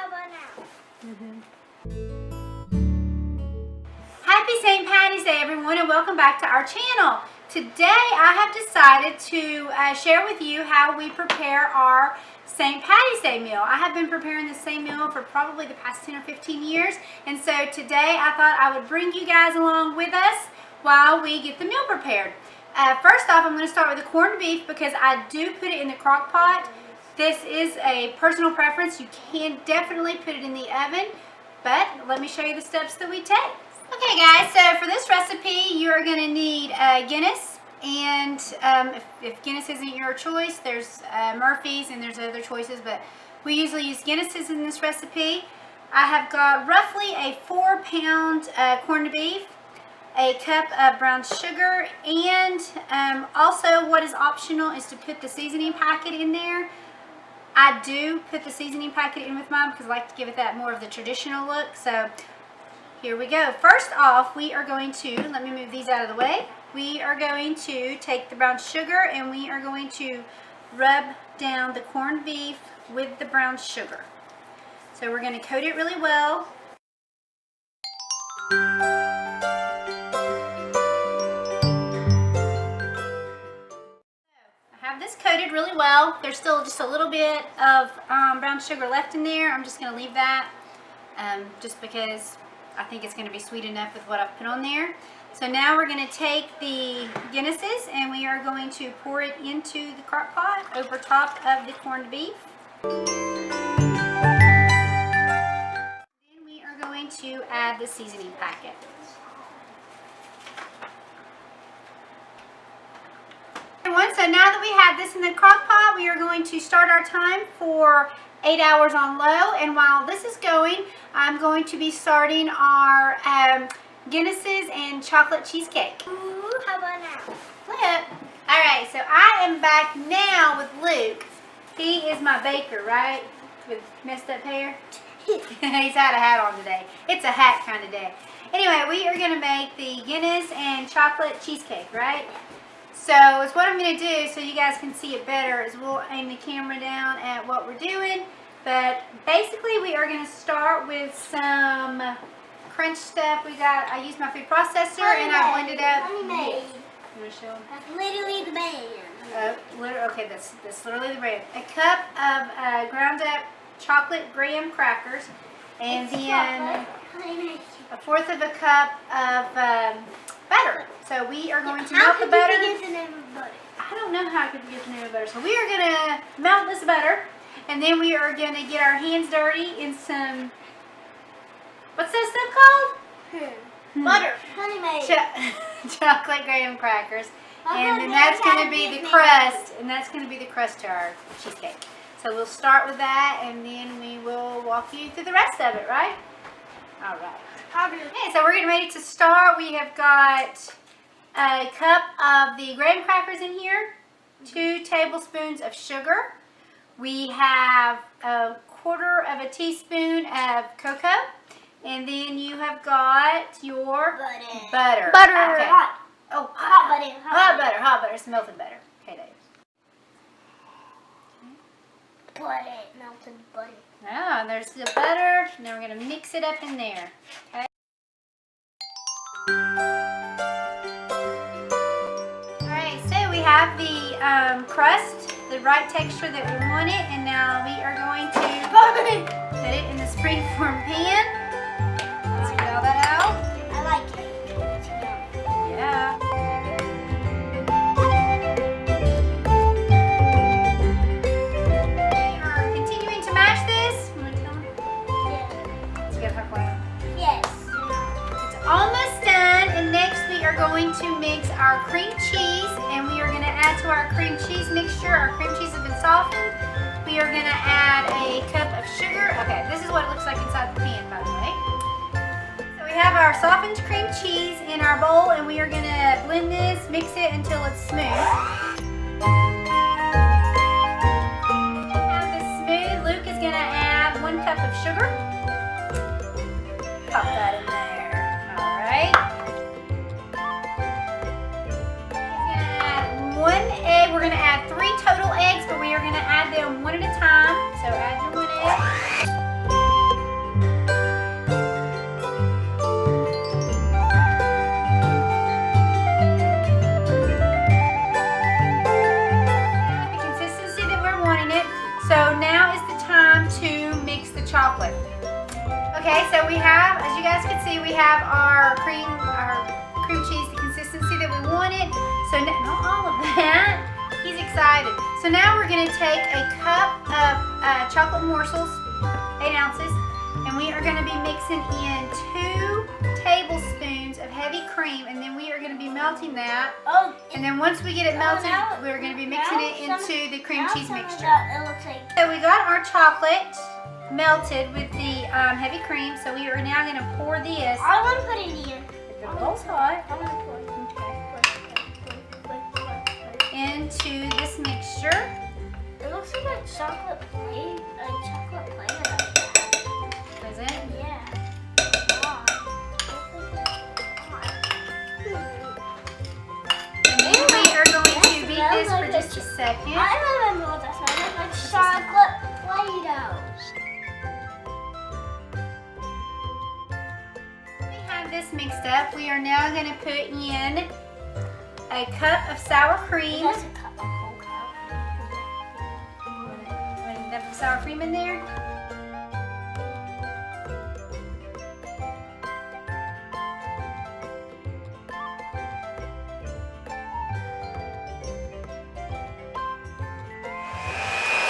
how about now? Happy St. Patty's Day, everyone, and welcome back to our channel. Today I have decided to share with you how we prepare our St. Patty's Day meal. I have been preparing the same meal for probably the past 10 or 15 years, and so today I thought I would bring you guys along with us while we get the meal prepared. First off, I'm going to start with the corned beef because I do put it in the crock pot. This is a personal preference. You can definitely put it in the oven, but let me show you the steps that we take. Okay guys, so for this recipe you're going to need Guinness, and if Guinness isn't your choice, there's Murphy's and there's other choices, but we usually use Guinness's in this recipe. I have got roughly a 4-pound corned beef, a cup of brown sugar, and also what is optional is to put the seasoning packet in there. I do put the seasoning packet in with mine because I like to give it that more of the traditional look. So here we go. First off, we are going to, let me move these out of the way. We are going to take the brown sugar and we are going to rub down the corned beef with the brown sugar. So we're going to coat it really well. This coated really well. There's still just a little bit of brown sugar left in there. I'm just going to leave that just because I think it's going to be sweet enough with what I've put on there. So now we're going to take the Guinnesses and we are going to pour it into the crock pot over top of the corned beef. Then we are going to add the seasoning packet. So now that we have this in the crock pot, we are going to start our time for 8 hours on low. And while this is going, I'm going to be starting our Guinness's and chocolate cheesecake. Ooh, how about now? Flip. All right, so I am back now with Luke. He is my baker, right? With messed up hair. He's had a hat on today. It's a hat kind of day. Anyway, we are going to make the Guinness and chocolate cheesecake, right? So it's what I'm going to do so you guys can see it better is we'll aim the camera down at what we're doing. But basically we are going to start with some crunch stuff. I used my food processor and I blended up. You want to show them? That's literally the band. Okay, that's literally the brand. A cup of ground up chocolate graham crackers, and then a fourth of a cup of butter. So we are going to melt the butter. How could you forget the name of butter? I don't know how I could forget the name of butter. So we are going to melt this butter, and then we are going to get our hands dirty in some, what's this stuff called? Butter. Honey made. Chocolate graham crackers. And then that's going to be the crust, and that's going to be the crust to our cheesecake. So we'll start with that, and then we will walk you through the rest of it, right? All right. Okay, so we're getting ready to start. We have got a cup of the graham crackers in here, 2 tablespoons of sugar. We have a quarter of a teaspoon of cocoa, and then you have got your butter. Butter. Okay. Hot. Oh, Hot butter. Hot butter. It's melted butter. Okay, Dave. Butter. Melted butter. Ah, there's the butter. Now we're going to mix it up in there. Okay. Alright, so we have the crust, the right texture that we want it, and now we are going to put it in the springform pan. Let's get all that out. I like it. It's yum. Yeah. We are continuing to mash this. You want to tell me? Yeah. Let's get her quiet. Yes. It's almost done, and next we are going to mix our cream cheese, and we are going to add to our cream cheese mixture. Our cream cheese has been softened. We are going to add a cup of sugar. Okay, this is what it looks like inside the pan, by the way. So we have our softened cream cheese in our bowl, and we are going to blend this, mix it until it's smooth. Now this smooth, Luke is going to add 1 cup of sugar. Pop that in there. All right. We're going to add 3 total eggs, but we are going to add them one at a time. So add your 1 egg. chocolate. Okay, so we have, as you guys can see, we have our cream cheese, the consistency that we wanted. So not all of that. He's excited. So now we're going to take a cup of chocolate morsels, 8 ounces, and we are going to be mixing in 2 tablespoons of heavy cream, and then we are going to be melting that. Oh, and then once we get it melted, we're going to be mixing it into the cream cheese mixture. So we got our chocolate melted with the heavy cream, so we are now going to pour this. I want to put it in. The bowl's hot. I want to pour it. Into this mixture. It looks like a chocolate plate. Does it? Yeah. And then we are going to beat this for just a second. I remember what that smells like. Chocolate Play-Doh. We have this mixed up. We are now going to put in a cup of sour cream. That's a cup, a whole cup. Want enough sour cream in there?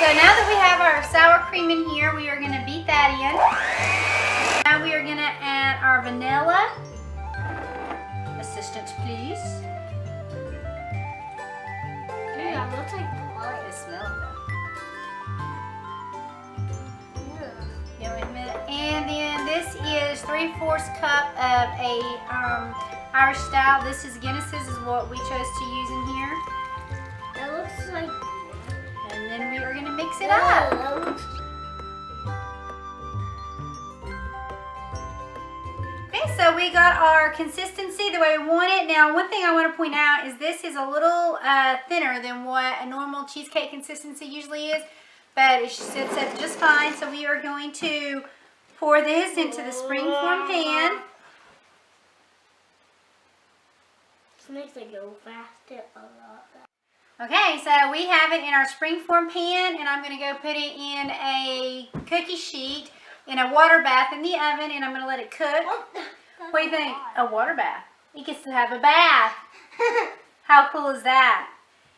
So now that we have our sour cream in here, we are going to beat that in. Now we are going to add our vanilla. Assistant, please. Okay. Yeah, it looks like blood. The smell of that. Yeah, wait a minute. And then this is 3/4 cup of a Irish style. This is Guinness's, is what we chose to use in here. It looks like. And then we are going to mix it up. Okay, so we got our consistency the way we want it. Now, one thing I want to point out is this is a little thinner than what a normal cheesecake consistency usually is, but it sits up just fine. So we are going to pour this into the springform pan. This makes it go faster a lot. Okay, so we have it in our springform pan, and I'm going to go put it in a cookie sheet in a water bath in the oven, and I'm going to let it cook. What do you think? A water bath. He gets to have a bath. How cool is that?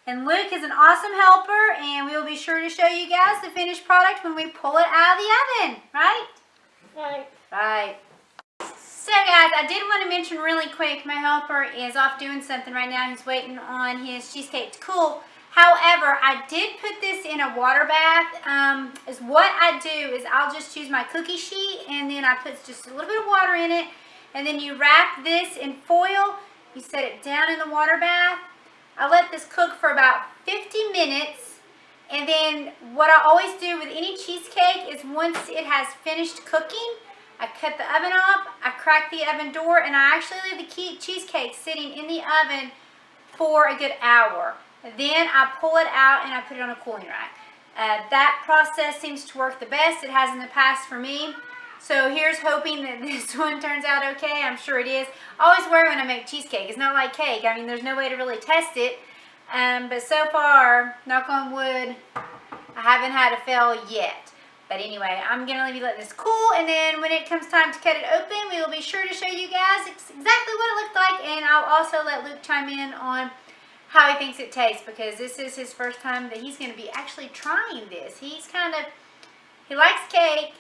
And Luke is an awesome helper, and we will be sure to show you guys the finished product when we pull it out of the oven, right? Right. Right. So guys, I did want to mention really quick, my helper is off doing something right now. He's waiting on his cheesecake to cool. However, I did put this in a water bath. Is what I do is I'll just choose my cookie sheet, and then I put just a little bit of water in it, and then you wrap this in foil. You set it down in the water bath. I let this cook for about 50 minutes, and then what I always do with any cheesecake is once it has finished cooking, I cut the oven off, I crack the oven door, and I actually leave the cheesecake sitting in the oven for a good hour. Then I pull it out and I put it on a cooling rack. That process seems to work the best. It has in the past for me. So here's hoping that this one turns out okay. I'm sure it is. I always worry when I make cheesecake. It's not like cake. I mean, there's no way to really test it. But so far, knock on wood, I haven't had a fail yet. But anyway, I'm going to let this cool, and then when it comes time to cut it open, we will be sure to show you guys exactly what it looked like, and I'll also let Luke chime in on how he thinks it tastes, because this is his first time that he's going to be actually trying this. He's he likes cake,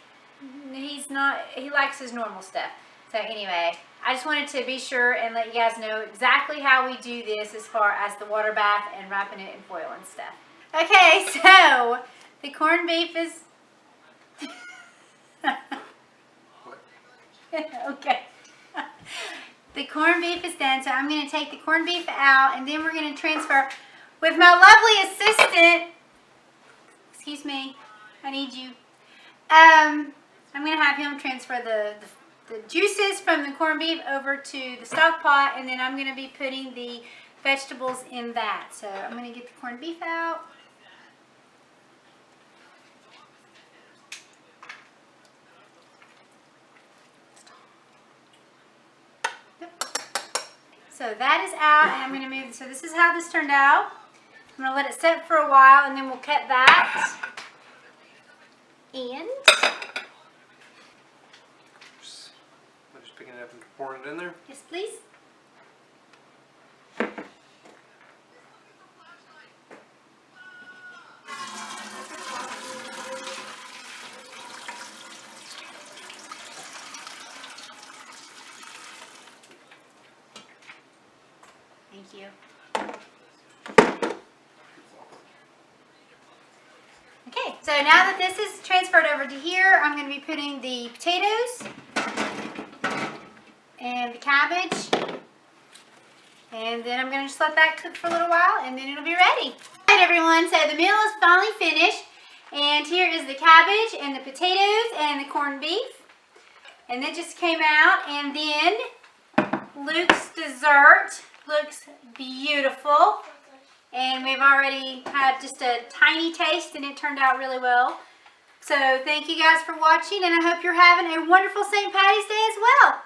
he likes his normal stuff. So anyway, I just wanted to be sure and let you guys know exactly how we do this as far as the water bath and wrapping it in foil and stuff. Okay, so the corned beef is... Okay. The corned beef is done, so I'm going to take the corned beef out, and then we're going to transfer with my lovely assistant. Excuse me, I need you. I'm going to have him transfer the juices from the corned beef over to the stock pot, and then I'm going to be putting the vegetables in that. So I'm going to get the corned beef out. So that is out, and I'm going to move. So this is how this turned out. I'm going to let it set for a while, and then we'll cut that. And And have them pour it in there. Yes, please. Thank you. Okay, so now that this is transferred over to here, I'm going to be putting the potatoes and the cabbage, and then I'm going to just let that cook for a little while, and then it'll be ready. All right, everyone, so the meal is finally finished, and here is the cabbage and the potatoes and the corned beef, and it just came out, and then Luke's dessert looks beautiful. And we've already had just a tiny taste and it turned out really well. So thank you guys for watching, and I hope you're having a wonderful St. Patty's Day as well.